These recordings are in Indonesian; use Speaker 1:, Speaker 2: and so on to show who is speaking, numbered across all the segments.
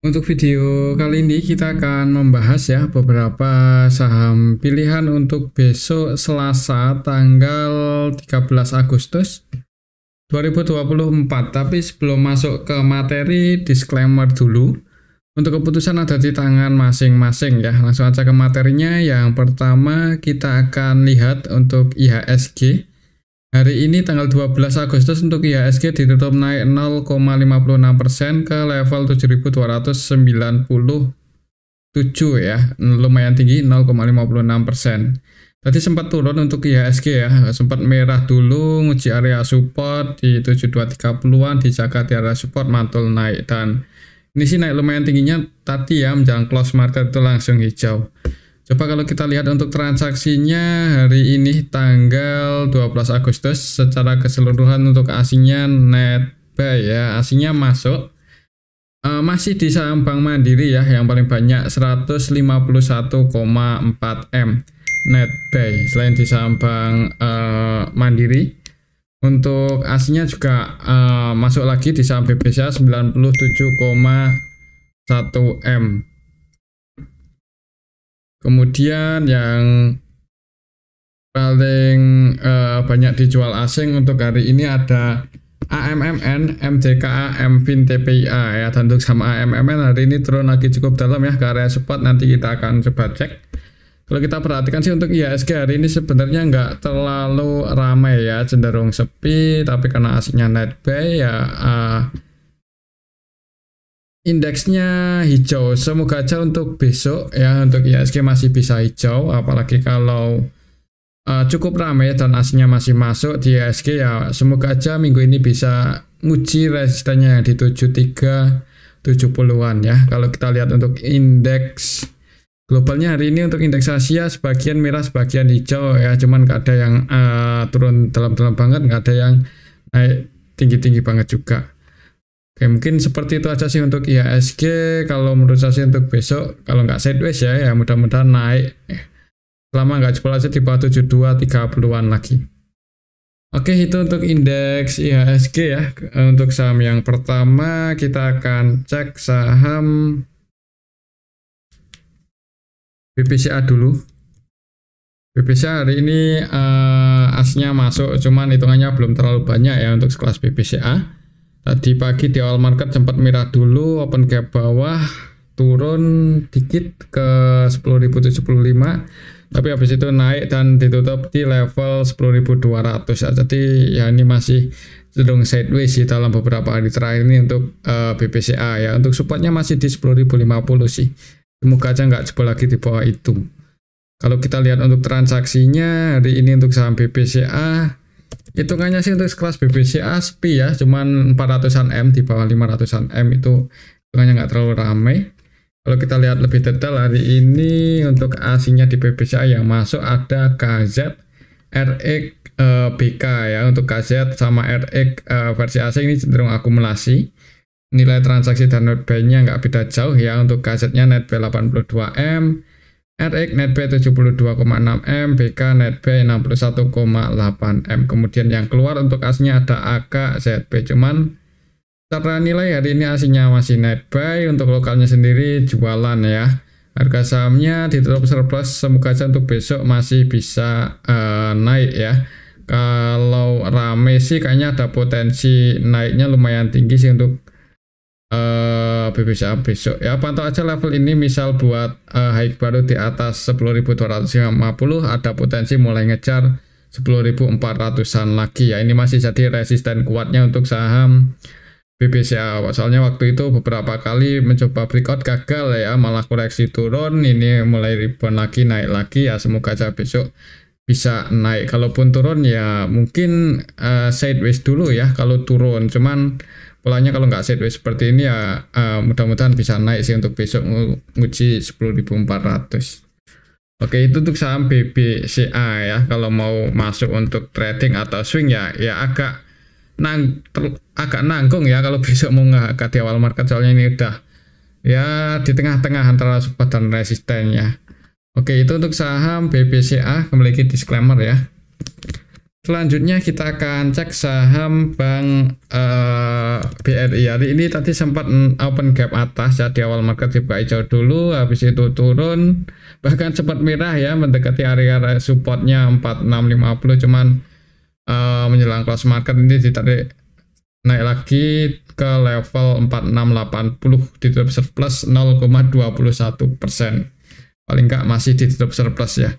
Speaker 1: Untuk video kali ini kita akan membahas ya beberapa saham pilihan untuk besok Selasa tanggal 13 Agustus 2024. Tapi sebelum masuk ke materi, disclaimer dulu. Untuk keputusan ada di tangan masing-masing ya. Langsung aja ke materinya. Yang pertama kita akan lihat untuk IHSG. Hari ini tanggal 12 Agustus untuk IHSG ditutup naik 0,56% ke level 7.297 ya, lumayan tinggi 0,56%. Tadi sempat turun untuk IHSG ya, sempat merah dulu, nguji area support di 7230-an, dijaga di area support, mantul naik, dan ini sih naik lumayan tingginya tadi ya, menjelang close market itu langsung hijau. Coba kalau kita lihat untuk transaksinya hari ini tanggal 12 Agustus secara keseluruhan untuk asingnya net buy ya, asingnya masuk masih di saham Bank Mandiri ya, yang paling banyak 151,4 M net buy selain di saham Bank Mandiri. Untuk asingnya juga masuk lagi di saham BBCA 97,1 M. Kemudian yang paling banyak dijual asing untuk hari ini ada AMMN, MJKA, MFIN, TPIA ya. Dan untuk sama AMMN hari ini turun lagi cukup dalam ya ke area support, nanti kita akan coba cek. Kalau kita perhatikan sih untuk IHSG hari ini sebenarnya nggak terlalu ramai ya, cenderung sepi, tapi karena asingnya net buy ya indeksnya hijau. Semoga aja untuk besok ya untuk IHSG masih bisa hijau, apalagi kalau cukup ramai dan aslinya masih masuk di IHSG ya. Semoga aja minggu ini bisa nguji resistennya di 7370-an ya. Kalau kita lihat untuk indeks globalnya hari ini untuk indeks Asia sebagian merah sebagian hijau ya, cuman nggak ada yang turun dalam-dalam banget, nggak ada yang naik tinggi-tinggi banget juga. Oke, mungkin seperti itu aja sih untuk IHSG. Kalau menurut saya sih untuk besok, kalau nggak sideways ya mudah-mudahan naik. Selama nggak jebol aja di bawah 7230-an lagi. Oke, itu untuk indeks IHSG ya. Untuk saham yang pertama kita akan cek saham BPCA dulu. BPCA hari ini asnya masuk, cuman hitungannya belum terlalu banyak ya untuk sekelas BPCA. Tadi pagi di awal market sempat merah dulu, open gap bawah, turun dikit ke 10.075, tapi habis itu naik dan ditutup di level 10.200 ya. Jadi ya ini masih cenderung sideways sih dalam beberapa hari terakhir ini untuk BPCA ya. Untuk supportnya masih di 10.050 sih. Semoga aja nggak jebol lagi di bawah itu. Kalau kita lihat untuk transaksinya hari ini untuk saham BPCA, hitungannya sih untuk kelas BPCA sepi ya, cuman 400-an M, di bawah 500-an M itu hitungannya nggak terlalu ramai. Kalau kita lihat lebih detail hari ini untuk asingnya di BPCA yang masuk ada KZ, RX, BK ya. Untuk KZ sama RX versi asing ini cenderung akumulasi. Nilai transaksi dan net buy-nya nggak beda jauh ya. Untuk KZ-nya net buy 82 M, RX net buy 72,6 M, BK net buy 61,8 M. Kemudian yang keluar untuk aslinya ada AK, ZB. Cuman secara nilai hari ini aslinya masih net buy, untuk lokalnya sendiri jualan ya. Harga sahamnya ditutup surplus, semoga aja untuk besok masih bisa naik ya. Kalau rame sih kayaknya ada potensi naiknya lumayan tinggi sih untuk BPCA besok ya. Pantau aja level ini, misal buat high baru di atas 10.250 ada potensi mulai ngejar 10.400-an lagi ya. Ini masih jadi resisten kuatnya untuk saham BPCA. Soalnya waktu itu beberapa kali mencoba breakout gagal ya, malah koreksi turun, ini mulai rebound lagi, naik lagi ya. Semoga aja besok bisa naik. Kalaupun turun ya mungkin sideways dulu ya kalau turun, cuman polanya kalau nggak sideways seperti ini ya mudah-mudahan bisa naik sih untuk besok nguji 10.400. Oke, itu untuk saham BBCA ya. Kalau mau masuk untuk trading atau swing ya agak nanggung ya kalau besok mau nggak di awal market, soalnya ini udah ya di tengah-tengah antara support dan resistennya. Oke, itu untuk saham BBCA. Kembali ke disclaimer ya. Selanjutnya kita akan cek saham Bank BRI. Hari ini tadi sempat open gap atas ya, di awal market dibuka hijau dulu, habis itu turun, bahkan sempat merah ya, mendekati area supportnya 4650, cuman menjelang close market ini ditarik naik lagi ke level 4680, ditutup surplus 0,21%. Paling enggak masih ditutup surplus ya.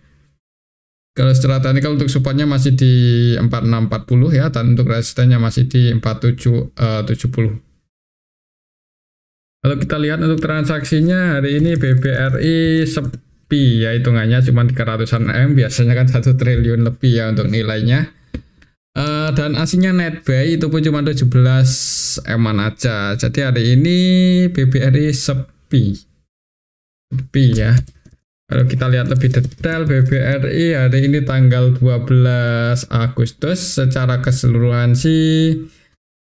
Speaker 1: Kalau secara teknikal untuk supportnya masih di 4640 ya, dan untuk resistennya masih di 4770. Kalau kita lihat untuk transaksinya hari ini BBRI sepi ya, hitungannya cuma 300-an M, biasanya kan 1 triliun lebih ya untuk nilainya. Dan aslinya net buy itu pun cuma 17 M-an aja. Jadi hari ini BBRI sepi ya. Kalau kita lihat lebih detail BBRI hari ini tanggal 12 Agustus secara keseluruhan sih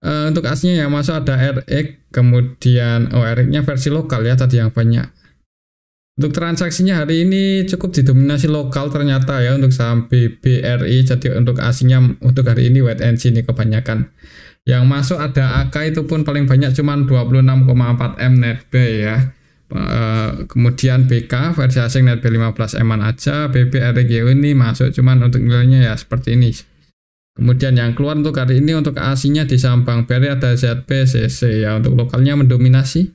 Speaker 1: untuk aslinya yang masuk ada RX, kemudian RX-nya versi lokal ya tadi yang banyak. Untuk transaksinya hari ini cukup didominasi lokal ternyata ya untuk saham BBRI. Jadi untuk aslinya untuk hari ini wait and see ini kebanyakan. Yang masuk ada AK itu pun paling banyak cuman 26,4 M net buy ya. Kemudian BK versi asing net buy 15 M aja. BBRGO ini masuk cuman untuk nilainya ya seperti ini. Kemudian yang keluar untuk hari ini untuk aslinya di saham Bank BRI ada ZPCC ya, untuk lokalnya mendominasi.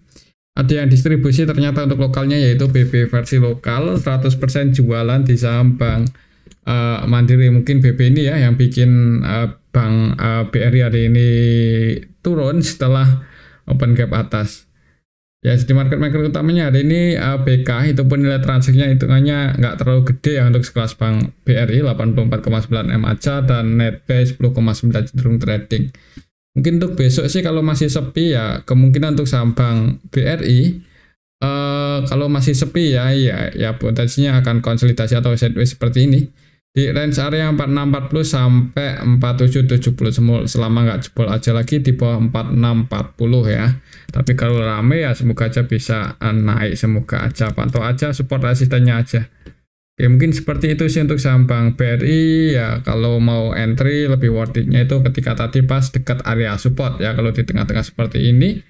Speaker 1: Ada yang distribusi ternyata untuk lokalnya yaitu BB versi lokal 100% jualan di saham Bank Mandiri. Mungkin BB ini ya yang bikin Bank BRI hari ini turun setelah open gap atas. Ya, di market maker utamanya hari ini BK itu pun nilai transaksinya hitungannya nggak terlalu gede ya untuk sekelas Bank BRI 84,9 M aja, dan net buy 10,9 cenderung trading. Mungkin untuk besok sih kalau masih sepi ya, kemungkinan untuk saham Bank BRI kalau masih sepi ya potensinya akan konsolidasi atau sideways seperti ini di range area 4640 sampai 4770 selama nggak jebol aja lagi di bawah 4640 ya. Tapi kalau rame ya semoga aja bisa naik, semoga aja pantau aja support resistennya aja. Oke, mungkin seperti itu sih untuk saham Bank BRI ya. Kalau mau entry lebih worth it-nya itu ketika tadi pas dekat area support ya, kalau di tengah-tengah seperti ini.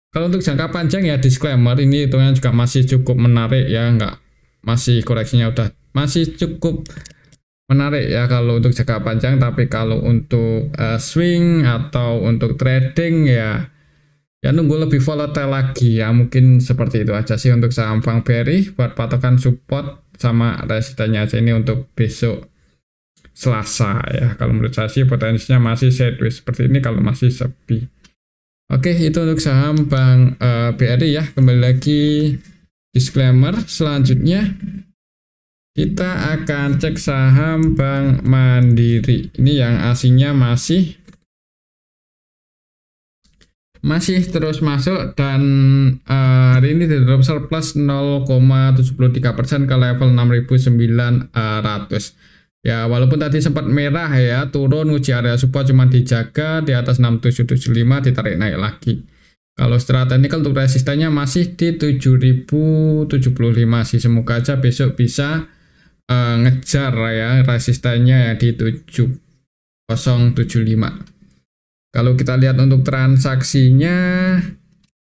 Speaker 1: Kalau untuk jangka panjang ya disclaimer ini hitungnya juga masih cukup menarik ya, masih koreksinya udah masih cukup menarik ya kalau untuk jangka panjang. Tapi kalau untuk swing atau untuk trading ya nunggu lebih volatile lagi ya. Mungkin seperti itu aja sih untuk saham Bank BRI buat patokan support sama resistennya aja ini untuk besok Selasa ya. Kalau menurut saya sih potensinya masih sideways seperti ini kalau masih sepi. Oke, itu untuk saham Bank BRI ya. Kembali lagi disclaimer. Selanjutnya kita akan cek saham Bank Mandiri. Ini yang aslinya masih terus masuk dan hari ini ditutup surplus 0,73% ke level 6.900 ya. Walaupun tadi sempat merah ya, turun uji area support cuma dijaga di atas 6775, ditarik naik lagi. Kalau secara teknikal untuk resistennya masih di 7075 sih. Semoga aja besok bisa ngejar ya resistennya ya di 7075. Kalau kita lihat untuk transaksinya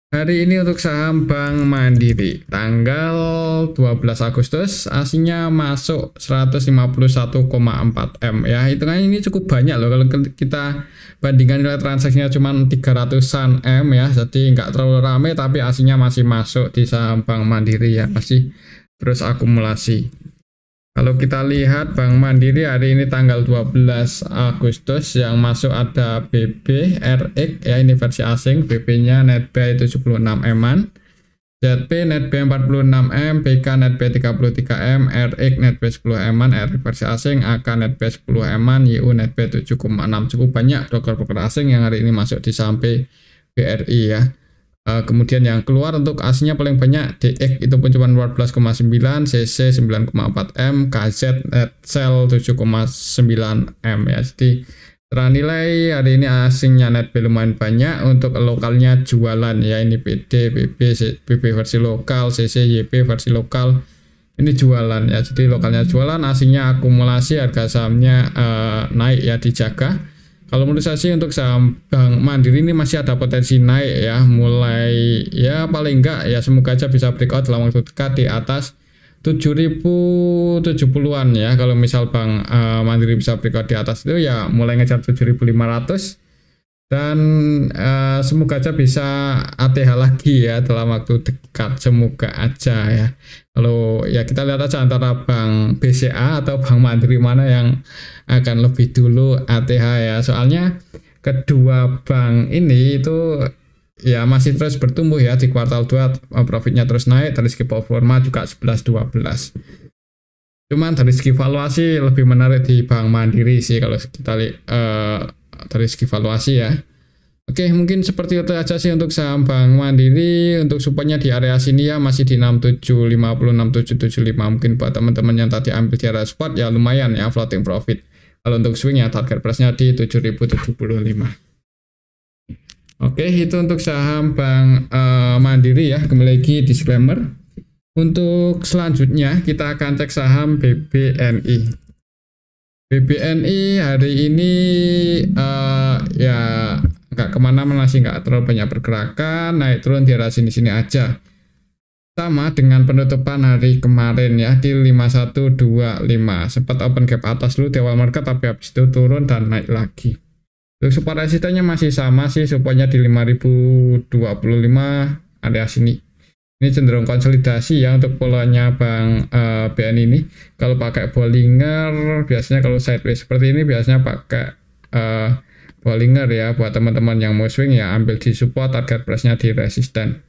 Speaker 1: hari ini untuk saham Bank Mandiri tanggal 12 Agustus aslinya masuk 151,4 M ya. Hitungannya ini cukup banyak loh kalau kita bandingkan nilai transaksinya cuma 300-an M ya. Jadi nggak terlalu rame tapi aslinya masih masuk di saham Bank Mandiri ya, masih terus akumulasi. Kalau kita lihat Bank Mandiri hari ini tanggal 12 Agustus yang masuk ada BB, RX ya, ini versi asing, BB-nya net buy 76 M-an, ZP net buy 46 M, BK net buy 33 M, RX net buy 10 M-an, RX versi asing, AK net buy 10 M-an, YU net buy 7,6. Cukup banyak broker-broker asing yang hari ini masuk di saham BRI ya. Kemudian yang keluar untuk aslinya paling banyak DX itu pun cuma 14,9, CC 9,4 M, KZ net sell 7,9 M ya. Jadi nilai hari ini asingnya net buy lumayan banyak, untuk lokalnya jualan ya. Ini PD, BB versi lokal, CC, YP versi lokal, Ini jualan ya, jadi lokalnya jualan, asingnya akumulasi, harga sahamnya naik ya, dijaga. Kalau menurut saya sih untuk saham Bank Mandiri ini masih ada potensi naik ya, mulai ya paling enggak ya semoga aja bisa breakout dalam waktu dekat di atas 7.070-an ya. Kalau misal Bank Mandiri bisa breakout di atas itu ya mulai ngejar 7.500. Dan semoga aja bisa ATH lagi ya dalam waktu dekat, semoga aja ya. Kalau ya kita lihat aja antara Bank BCA atau Bank Mandiri mana yang akan lebih dulu ATH ya. Soalnya kedua bank ini itu ya masih terus bertumbuh ya, di kuartal 2 profitnya terus naik, dari segi performa juga 11-12. Cuman dari segi valuasi lebih menarik di Bank Mandiri sih kalau kita lihat dari segi valuasi ya. Oke, mungkin seperti itu aja sih untuk saham Bank Mandiri. Untuk supportnya di area sini ya masih di 6750, 6775. Mungkin buat teman-teman yang tadi ambil di area support ya lumayan ya, floating profit. Kalau untuk swing ya target price-nya di 7075. Oke, itu untuk saham Bank Mandiri ya. Kembali lagi disclaimer. Untuk selanjutnya kita akan cek saham BBNI. BBNI hari ini ya nggak kemana-mana sih, nggak terlalu banyak pergerakan, naik turun di area sini-sini aja. Sama dengan penutupan hari kemarin ya, di 5125. Sempat open gap atas dulu di awal market, tapi habis itu turun dan naik lagi. Untuk support resistennya masih sama sih, supportnya di 5025 area sini. Ini cenderung konsolidasi ya untuk polanya Bank BNI ini. Kalau pakai Bollinger, biasanya kalau sideways seperti ini biasanya pakai Bollinger ya. Buat teman-teman yang mau swing ya ambil di support, target price-nya di resisten.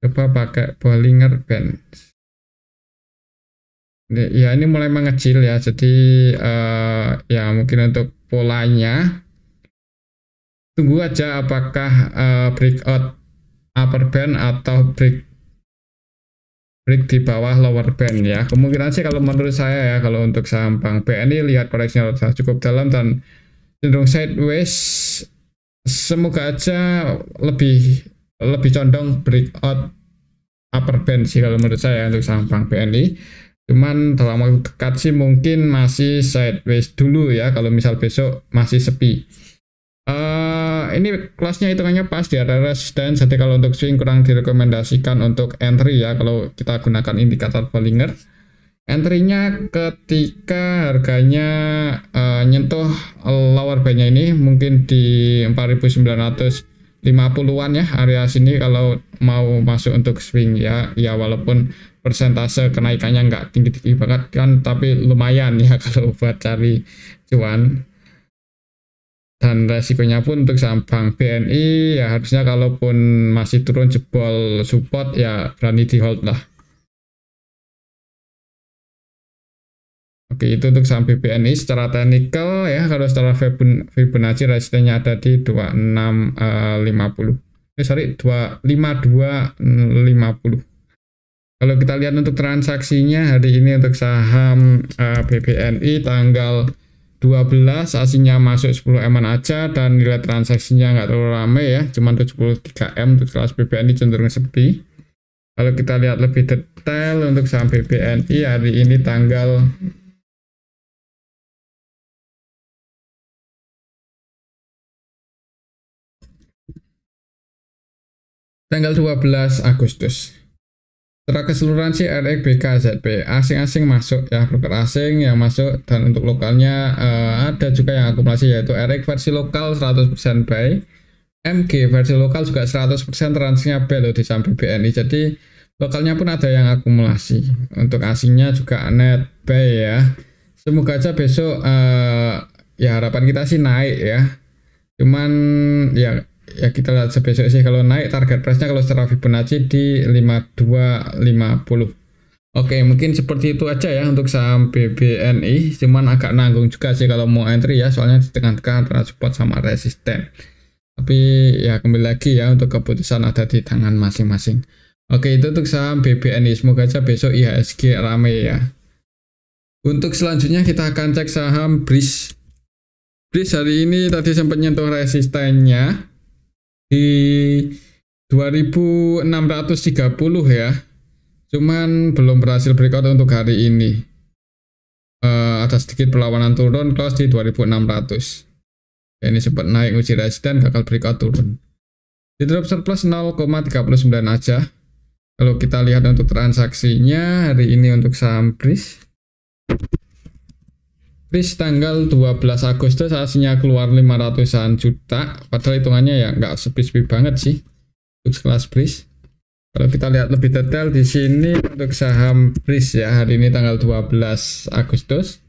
Speaker 1: Coba pakai Bollinger Band. Ya ini mulai mengecil ya, jadi ya mungkin untuk polanya tunggu aja apakah breakout upper band atau break di bawah lower band ya. Kemungkinan sih kalau menurut saya ya, kalau untuk saham Bank BNI lihat koreksinya cukup dalam dan cenderung sideways, semoga aja lebih condong breakout upper band sih kalau menurut saya untuk saham Bank BNI. Cuman dalam waktu dekat sih mungkin masih sideways dulu ya, kalau misal besok masih sepi. Ini kelasnya hitungannya pas di area resisten, jadi kalau untuk swing kurang direkomendasikan untuk entry ya kalau kita gunakan indikator Bollinger. Entry-nya ketika harganya nyentuh lower band-nya ini mungkin di 4950-an ya area sini kalau mau masuk untuk swing ya. Ya walaupun persentase kenaikannya nggak tinggi-tinggi banget kan, tapi lumayan ya kalau buat cari cuan. Dan resikonya pun untuk saham Bank BNI ya harusnya kalaupun masih turun jebol support ya berani di hold lah. Oke, itu untuk saham BBNI secara teknikal ya. Kalau secara Fibonacci resistennya ada di 2650. Sorry, 25250. Kalau kita lihat untuk transaksinya hari ini untuk saham BBNI tanggal 12 aslinya masuk 10 M aja dan nilai transaksinya nggak terlalu ramai ya, cuma 73 M untuk kelas BBNI cenderung sepi. Kalau kita lihat lebih detail untuk saham BBNI hari ini tanggal 12 Agustus. Secara keseluruhan sih RX BKZP asing-asing masuk ya, broker asing yang masuk, dan untuk lokalnya ada juga yang akumulasi yaitu RX versi lokal 100% buy, MG versi lokal juga 100% transaksinya buy loh di saham BBNI. Jadi lokalnya pun ada yang akumulasi, untuk asingnya juga net buy ya. Semoga aja besok ya harapan kita sih naik ya. Cuman ya kita lihat sebesok sih, kalau naik target price-nya kalau secara Fibonacci di 5250. Oke, mungkin seperti itu aja ya untuk saham BBNI. Cuman agak nanggung juga sih kalau mau entry ya, soalnya di tengah-tengah antara support sama resisten. Tapi ya kembali lagi ya, untuk keputusan ada di tangan masing-masing. Oke, itu untuk saham BBNI. Semoga aja besok IHSG rame ya. Untuk selanjutnya kita akan cek saham BRIS. BRIS hari ini tadi sempat nyentuh resistennya di 2630 ya. cuman belum berhasil breakout untuk hari ini. Ada sedikit perlawanan turun, close di 2600. Ini sempat naik uji resisten, gagal breakout turun. Di drop surplus 0,39 aja. Kalau kita lihat untuk transaksinya hari ini untuk saham BRIS tanggal 12 Agustus hasilnya keluar 500-an juta, padahal hitungannya ya nggak sepi-sepi banget sih untuk kelas BRIS. Kalau kita lihat lebih detail di sini untuk saham BRIS ya hari ini tanggal 12 Agustus.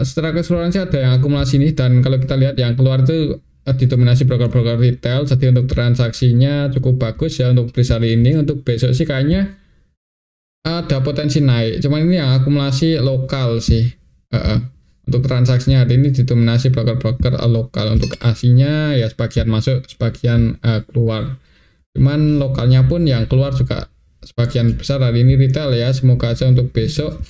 Speaker 1: Secara keseluruhan sih ada yang akumulasi ini, dan kalau kita lihat yang keluar itu didominasi broker-broker retail, jadi untuk transaksinya cukup bagus ya untuk BRIS hari ini. Untuk besok sih kayaknya ada potensi naik, cuman ini yang akumulasi lokal sih. Untuk transaksinya hari ini didominasi broker-broker lokal. Untuk aslinya ya sebagian masuk, sebagian keluar. Cuman lokalnya pun yang keluar juga sebagian besar hari ini retail ya. Semoga aja untuk besok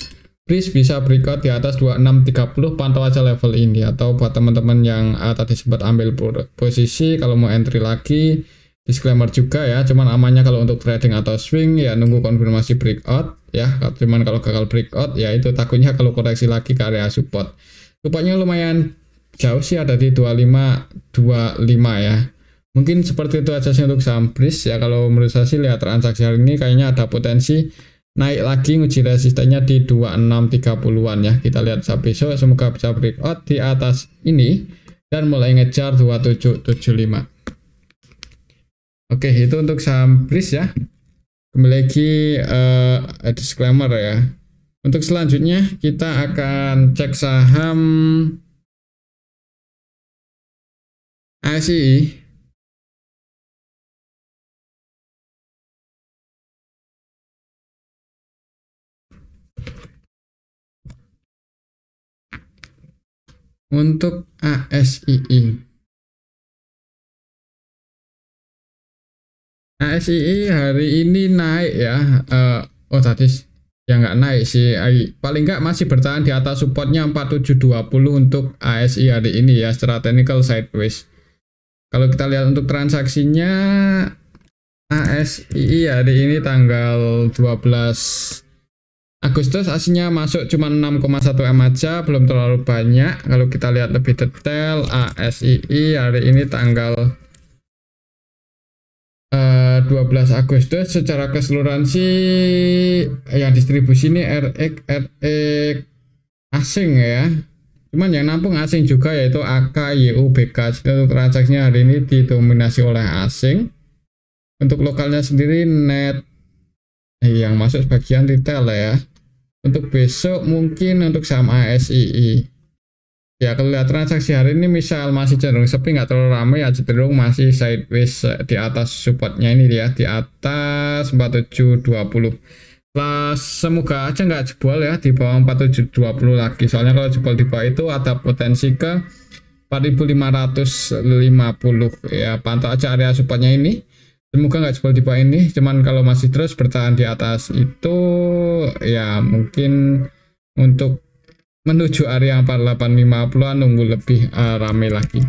Speaker 1: BRIS bisa breakout di atas 2630, pantau aja level ini. Atau buat teman-teman yang tadi sempat ambil posisi, kalau mau entry lagi, disclaimer juga ya, cuman amannya kalau untuk trading atau swing ya nunggu konfirmasi breakout ya. Cuman kalau gagal breakout ya itu takutnya kalau koreksi lagi ke area support. Supportnya lumayan jauh sih, ada di 2525 ya. Mungkin seperti itu aja sih untuk saham BRIS ya. Kalau menurut saya sih lihat transaksi hari ini kayaknya ada potensi naik lagi, uji resistennya di 2630-an ya. Kita lihat sampai besok, semoga bisa breakout di atas ini dan mulai ngejar 2775. Oke, itu untuk saham BRIS ya. Kembali lagi disclaimer ya. Untuk selanjutnya kita akan cek saham ASI. Untuk ASII hari ini naik ya. Tadi ya nggak naik sih, paling nggak masih bertahan di atas supportnya 4720 untuk ASI hari ini ya, secara technical sideways. Kalau kita lihat untuk transaksinya ASI hari ini tanggal 12 Agustus aslinya masuk cuma 6,1 M aja, belum terlalu banyak. Kalau kita lihat lebih detail ASI hari ini tanggal 12 Agustus secara keseluruhan sih yang distribusi ini RX asing ya, cuman yang nampung asing juga, yaitu AK, YU, BK. Untuk transaksinya hari ini didominasi oleh asing. Untuk lokalnya sendiri net yang masuk sebagian retail ya. Untuk besok mungkin untuk saham ASII ya, kalau lihat transaksi hari ini misal masih cenderung sepi, nggak terlalu ramai ya, cenderung masih sideways di atas supportnya ini ya, di atas 4720. Semoga aja nggak jebol ya di bawah 4720 lagi, soalnya kalau jebol di bawah itu ada potensi ke 4550 ya. Pantau aja area supportnya ini, semoga nggak jebol di bawah ini. Cuman kalau masih terus bertahan di atas itu ya mungkin untuk menuju area 4850-an nunggu lebih rame lagi.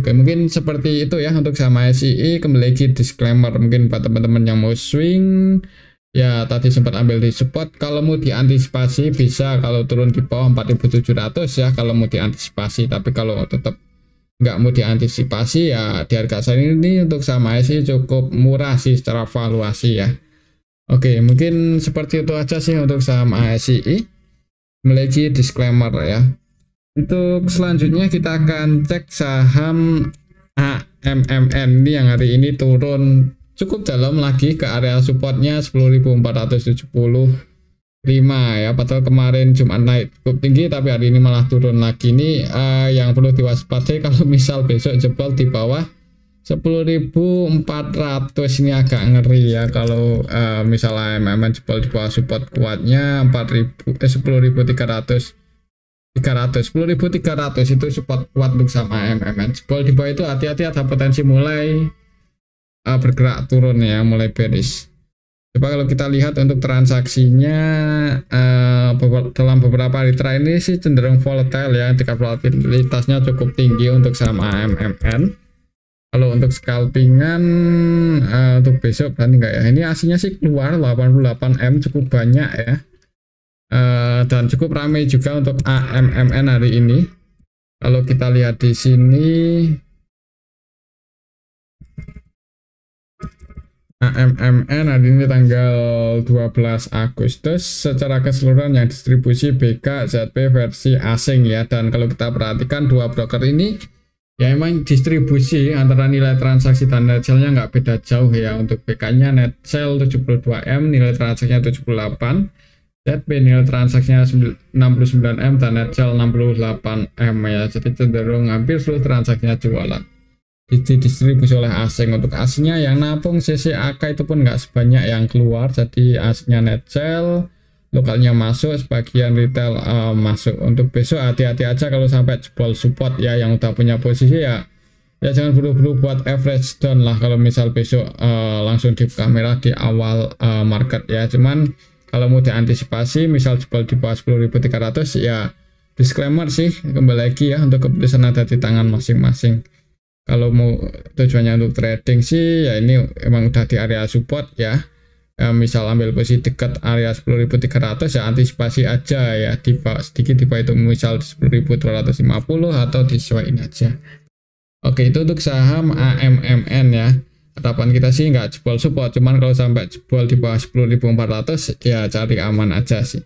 Speaker 1: Oke, mungkin seperti itu ya untuk saham ASI. Kembali lagi disclaimer, mungkin buat teman-teman yang mau swing ya, tadi sempat ambil di support, kalau mau diantisipasi bisa kalau turun di bawah 4700 ya, kalau mau diantisipasi. Tapi kalau tetap nggak mau diantisipasi ya, di harga saat ini untuk saham ASI cukup murah sih secara valuasi ya. Oke, mungkin seperti itu aja sih untuk saham ASI. Lagi disclaimer ya. Untuk selanjutnya kita akan cek saham AMMN ini yang hari ini turun cukup dalam lagi ke area supportnya 10.475 ya. Padahal kemarin cuma naik cukup tinggi, tapi hari ini malah turun lagi. Ini yang perlu diwaspadai kalau misal besok jebol di bawah 10.400 ini agak ngeri ya. Kalau misalnya AMMN jebol di bawah support kuatnya 10.300 itu support kuat untuk sama AMMN. Jebol di bawah itu hati-hati, ada potensi mulai bergerak turun ya, mulai bearish. Coba kalau kita lihat untuk transaksinya dalam beberapa hari terakhir ini sih cenderung volatile ya, tingkat volatilitasnya cukup tinggi untuk saham AMMN. Kalau untuk scalpingan untuk besok berani nggak ya? Ini aslinya sih keluar 88M, cukup banyak ya. Dan cukup ramai juga untuk AMMN hari ini. Kalau kita lihat di sini AMMN hari ini tanggal 12 Agustus secara keseluruhan yang distribusi BK ZP versi asing ya. Dan kalau kita perhatikan dua broker ini ya emang distribusi antara nilai transaksi dan net sale-nya nggak beda jauh ya. Untuk BK-nya net sale 72M, nilai transaksinya 78, ZP nilai transaksinya 69M dan net sale 68M ya. Jadi cenderung hampir seluruh transaksinya jualan. Didistribusi oleh asing. Untuk asingnya yang napung CCAK itu pun nggak sebanyak yang keluar. Jadi asingnya net sale, lokalnya masuk, sebagian retail masuk. Untuk besok hati-hati aja kalau sampai jebol support ya, yang udah punya posisi ya jangan buru-buru buat average down lah kalau misal besok langsung dibuka merah di awal market ya. Cuman kalau mau diantisipasi misal jebol di bawah 10.300 ya disclaimer sih, kembali lagi ya untuk keputusan ada di tangan masing-masing. Kalau mau tujuannya untuk trading sih ya ini emang udah di area support ya. Misal ambil posisi dekat area 10.300 ya antisipasi aja ya, sedikit di bawah itu misal di 10.250 atau disesuaiin aja. Oke, itu untuk saham AMMN ya. Harapan kita sih nggak jebol support, cuman kalau sampai jebol di bawah 10.400 ya cari aman aja sih.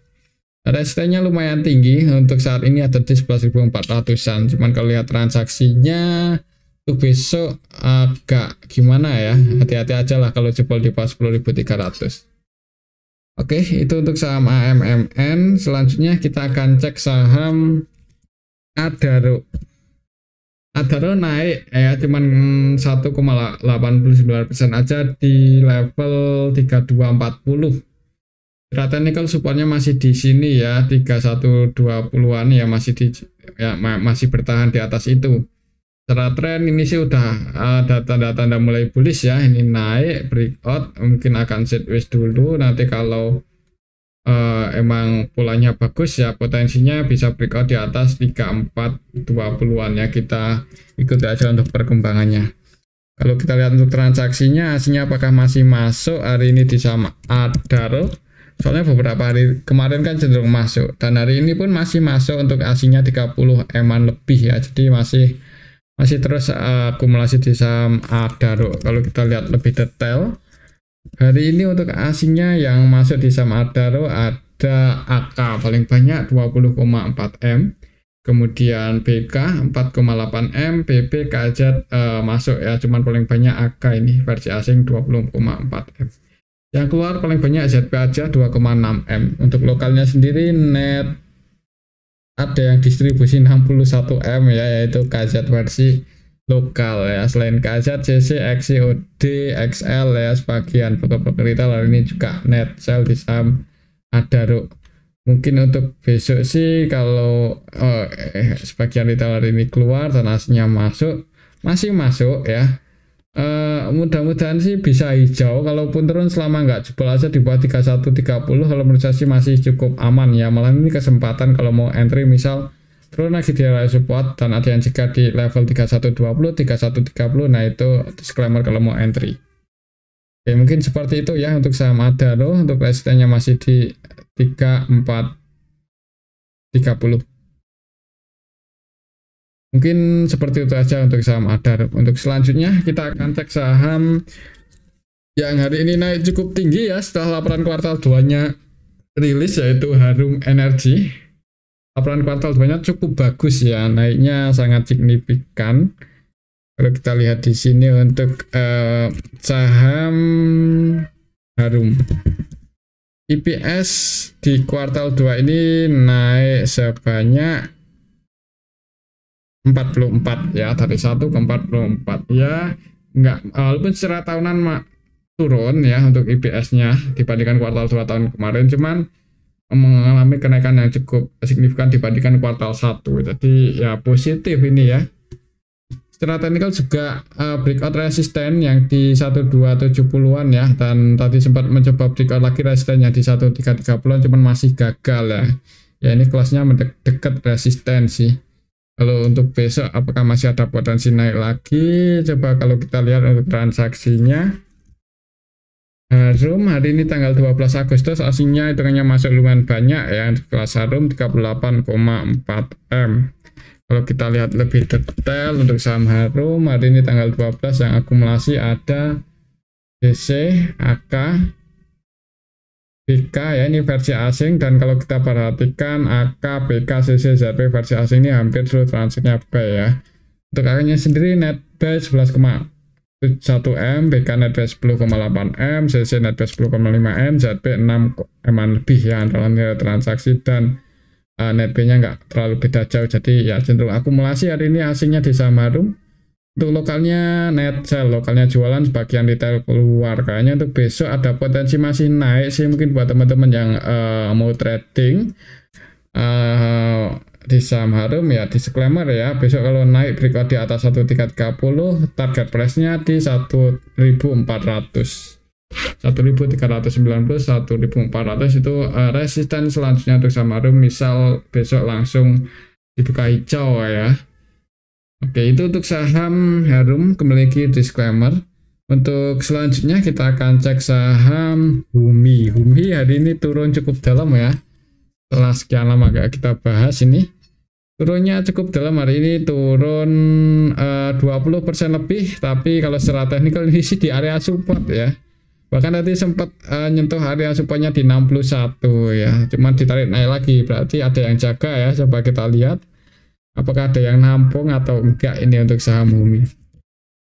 Speaker 1: Resistennya lumayan tinggi untuk saat ini ada di 11.400an, cuman kalau lihat transaksinya untuk besok agak gimana ya, hati-hati aja lah kalau jebol di bawah 10.300. Oke, itu untuk saham AMMN. Selanjutnya kita akan cek saham Adaro. Adaro naik ya, cuman 1,89% aja di level 3240. Technical supportnya masih di sini ya, 3120-an ya, masih bertahan di atas itu. Secara tren ini sih udah ada tanda-tanda mulai bullish ya. Ini naik breakout, mungkin akan sideways dulu. Nanti kalau emang polanya bagus ya potensinya bisa breakout di atas 3420-an ya. Kita ikuti aja untuk perkembangannya. Kalau kita lihat untuk transaksinya, aslinya apakah masih masuk hari ini di saham Adaro? Soalnya beberapa hari kemarin kan cenderung masuk, dan hari ini pun masih masuk untuk aslinya 30M-an lebih ya. Jadi masih terus akumulasi di saham Adaro. Kalau kita lihat lebih detail, hari ini untuk asingnya yang masuk di saham Adaro ada AK paling banyak 20,4M, kemudian BK 4,8M, PP, KZ masuk ya, cuman paling banyak AK ini versi asing 20,4M. Yang keluar paling banyak ZP aja 2,6M. Untuk lokalnya sendiri net ada yang distribusi 61M ya, yaitu KZ versi lokal ya. Selain KZ, CC, XC, OD, XL ya, sebagian broker retail hari ini juga net sell di saham Adaro. Mungkin untuk besok sih kalau sebagian retail hari ini keluar dan aslinya masih masuk ya. Mudah-mudahan sih bisa hijau. Kalaupun turun selama nggak jebol aja di bawah 3130, kalau menurut saya sih masih cukup aman ya. Malah ini kesempatan kalau mau entry misal turun lagi di area support dan ada yang jika di level 3120, 3130, nah itu disclaimer kalau mau entry. Oke, mungkin seperti itu ya untuk saham Adaro. Untuk resistennya masih di 3430. Mungkin seperti itu aja untuk saham Adaro. Untuk selanjutnya kita akan cek saham yang hari ini naik cukup tinggi ya setelah laporan kuartal 2-nya rilis, yaitu Harum Energy. Laporan kuartal 2-nya cukup bagus ya, naiknya sangat signifikan. Kalau kita lihat di sini untuk saham Harum, EPS di kuartal 2 ini naik sebanyak 44 ya, dari 1 ke 44 ya, walaupun secara tahunan turun ya untuk EPS-nya dibandingkan kuartal 2 tahun kemarin, cuman mengalami kenaikan yang cukup signifikan dibandingkan kuartal 1. Jadi ya positif ini ya. Secara teknikal juga breakout resisten yang di 1270-an ya, dan tadi sempat mencoba breakout lagi resistennya di 1330-an, cuman masih gagal ya. Ya ini kelasnya mendekat resisten sih. Kalau untuk besok apakah masih ada potensi naik lagi? Coba kalau kita lihat untuk transaksinya. Harum hari ini tanggal 12 Agustus aslinya hitungannya masuk lumayan banyak ya. Kelas Harum 38,4 M. Kalau kita lihat lebih detail untuk saham Harum hari ini tanggal 12 yang akumulasi ada DC, AK, BK ya, ini versi asing, dan kalau kita perhatikan AK, BK, CC, ZP versi asing ini hampir seluruh transaksinya B ya. Untuk AK-nya sendiri net B 11,1 M, BK net B 10,8 M, CC net B 10,5 M, ZP 6 M lebih ya dalam nilai transaksi, dan net B-nya nggak terlalu beda jauh, jadi ya cenderung akumulasi hari ini asingnya di saham Harum. Untuk lokalnya net sell, lokalnya jualan, sebagian retail keluar. Kayaknya untuk besok ada potensi masih naik sih, mungkin buat teman-teman yang mau trading di saham Harum ya, disclaimer ya, besok kalau naik breakout di atas 1330, target price-nya di 1400. 1390, 1400 itu resisten selanjutnya untuk saham Harum, misal besok langsung dibuka hijau ya. Oke, itu untuk saham Harum, kembali lagi disclaimer. Untuk selanjutnya kita akan cek saham Humi. Humi hari ini turun cukup dalam ya. Setelah sekian lama gak kita bahas ini, turunnya cukup dalam hari ini, turun 20% lebih, tapi kalau secara teknikal ini sih di area support ya. Bahkan tadi sempat nyentuh area supportnya di 61 ya. Cuman ditarik naik lagi, berarti ada yang jaga ya. Coba kita lihat apakah ada yang nampung atau enggak ini untuk saham Humi.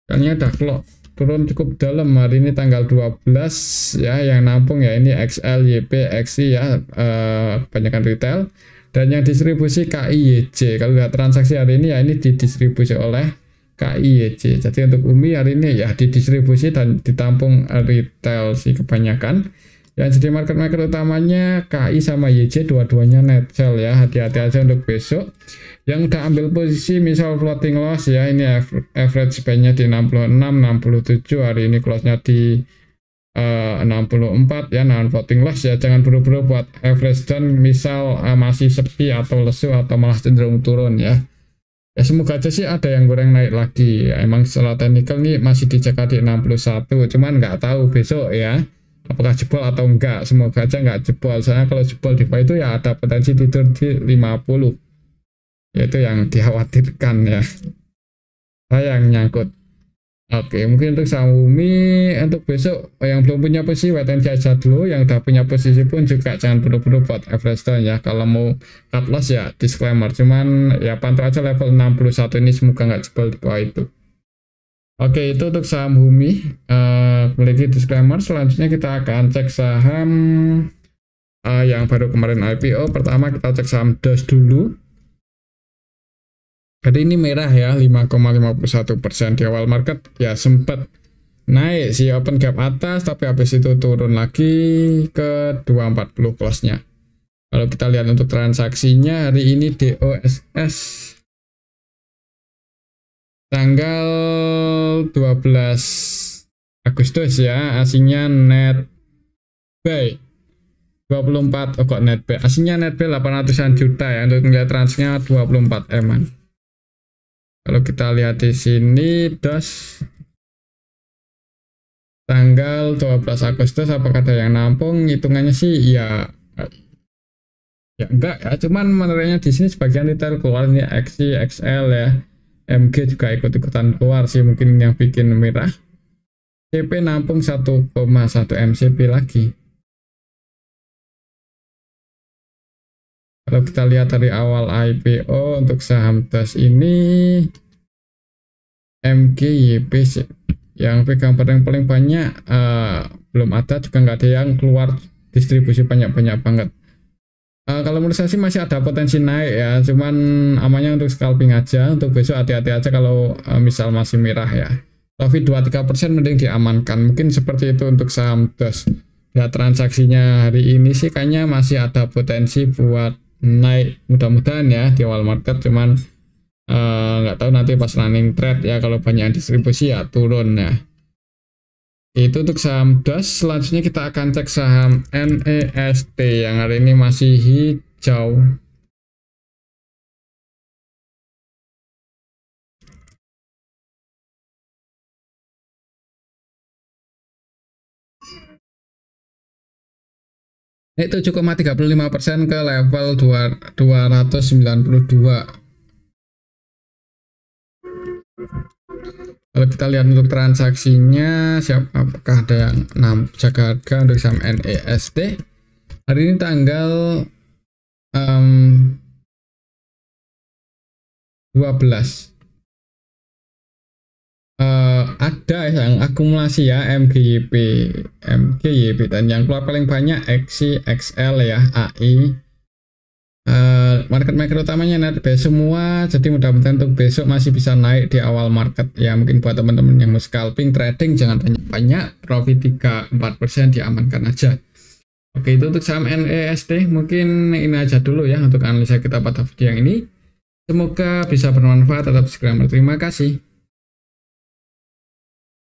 Speaker 1: Kayaknya udah clock turun cukup dalam hari ini tanggal 12 ya, yang nampung ya ini XL, YP, XI ya, kebanyakan retail, dan yang distribusi KIYJ. Kalau lihat transaksi hari ini ya ini didistribusi oleh KIYJ. Jadi untuk Humi hari ini ya didistribusi dan ditampung retail sih kebanyakan. Yang jadi market utamanya KI sama YJ, dua-duanya net sell ya, hati-hati aja untuk besok. Yang udah ambil posisi misal floating loss ya, ini average buy-nya di 66, 67, hari ini close-nya di 64 ya, non floating loss ya, jangan buru-buru buat average down misal masih sepi atau lesu atau malah cenderung turun ya. Ya semoga aja sih ada yang goreng naik lagi ya. Emang secara teknikal nih masih dicek di 61, cuman nggak tahu besok ya apakah jebol atau enggak. Semoga aja nggak jebol, soalnya kalau jebol di bawah itu ya ada potensi tidur di 50, yaitu yang dikhawatirkan ya, sayang nyangkut. Oke, mungkin untuk saham Humi untuk besok yang belum punya posisi wait and see aja dulu, yang udah punya posisi pun juga jangan buru-buru buat average down ya. Kalau mau cut loss ya disclaimer, cuman ya pantau aja level 61 ini, semoga nggak jebol di bawah itu. Oke, itu untuk saham Humi. Kembali disclaimer, selanjutnya kita akan cek saham yang baru kemarin IPO. Pertama kita cek saham DOS dulu. Jadi ini merah ya, 5,51% di awal market ya, sempat naik si open gap atas, tapi habis itu turun lagi ke 240 close-nya. Kalau kita lihat untuk transaksinya hari ini DOSS tanggal 12 Agustus ya, aslinya net buy 24, kok net buy, aslinya net buy 800-an juta ya, untuk nilai transnya 24 M-an. Kalau kita lihat di sini DOS tanggal 12 Agustus apakah ada yang nampung, hitungannya sih ya enggak ya, cuman meneranya di sini sebagian retail keluar, ini XI, XL ya, MG juga ikut-ikutan keluar sih, mungkin yang bikin merah. CP nampung 1,1 MCP lagi. Kalau kita lihat dari awal IPO untuk saham DOS ini, MG, YP yang pegang paling banyak belum ada, juga nggak ada yang keluar distribusi banyak-banyak banget. Kalau menurut saya sih masih ada potensi naik ya, cuman amannya untuk scalping aja. Untuk besok hati-hati aja kalau misal masih merah ya. Tapi 2-3% mending diamankan. Mungkin seperti itu untuk saham DOS. Ya transaksinya hari ini sih kayaknya masih ada potensi buat naik, mudah-mudahan ya di awal market, cuman nggak tahu nanti pas running trade ya, kalau banyak distribusi ya turun ya. Itu untuk saham DOS. Selanjutnya kita akan cek saham NEST yang hari ini masih hijau. Naik 7,35% ke level 292. Kalau kita lihat untuk transaksinya, apakah ada yang jaga harga untuk saham NEST? Hari ini tanggal 12. Ada yang akumulasi ya, MGYP, dan yang keluar paling banyak XI, XL ya, AI. Market maker utamanya NetB semua, jadi mudah-mudahan untuk besok masih bisa naik di awal market ya. Mungkin buat teman-teman yang mau scalping trading jangan banyak-banyak, profit 3-4% diamankan aja. Oke, itu untuk saham NEST. Mungkin ini aja dulu ya untuk analisa kita pada video yang ini. Semoga bisa bermanfaat. Tetap disclaimer. Terima kasih.